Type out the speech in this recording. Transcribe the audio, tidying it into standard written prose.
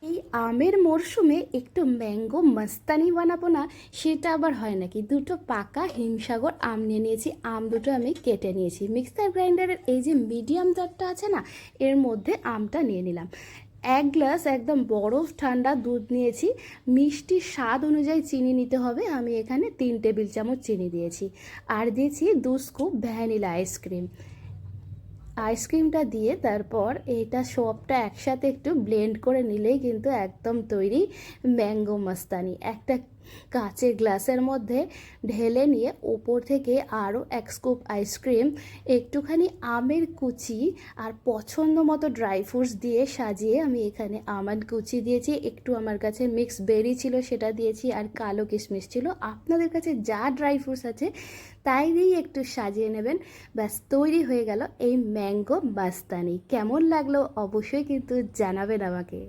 এই আমের মরশুমে একটু ম্যাঙ্গো মাস্তানি বানাবো না, সেটা আবার হয় নাকি? দুটো পাকা হিমসাগর আম নিয়ে নিয়েছি। আম দুটো আমি কেটে নিয়েছি। মিক্সার গ্রাইন্ডারের এই যে মিডিয়াম জারটা আছে না, এর মধ্যে আমটা নিয়ে নিলাম। 1 গ্লাস একদম বরফ ঠান্ডা দুধ নিয়েছি। মিষ্টির স্বাদ অনুযায়ী চিনি নিতে হবে। আমি এখানে 3 টেবিল চামচ চিনি দিয়েছি। আর দিয়েছি 2 স্কুপ ভ্যানিলা আইসক্রিম। আইসক্রিমটা দিয়ে তারপর এটা সবটা একসাথে একটু ব্লেন্ড করে নিলেই কিন্তু একদম তৈরি ম্যাঙ্গো মাস্তানি। একটা কাচের গ্লাসের মধ্যে ঢেলে নিয়ে ওপর থেকে আরও 1 স্কুপ আইসক্রিম, একটুখানি আমের কুচি আর পছন্দ মতো ড্রাই ফ্রুটস দিয়ে সাজিয়ে আমি এখানে আমন্ড কুচি দিয়েছি, একটু আমার কাছে মিক্স বেরি ছিল সেটা দিয়েছি, আর কালো কিশমিশ ছিল। আপনাদের কাছে যা ড্রাই ফ্রুটস আছে তাই দিয়েই একটু সাজিয়ে নেবেন। ব্যাস তৈরি হয়ে গেল এই ম্যাঙ্গো মাস্তানি। কেমন লাগলো অবশ্যই কিন্তু জানাবেন আমাকে।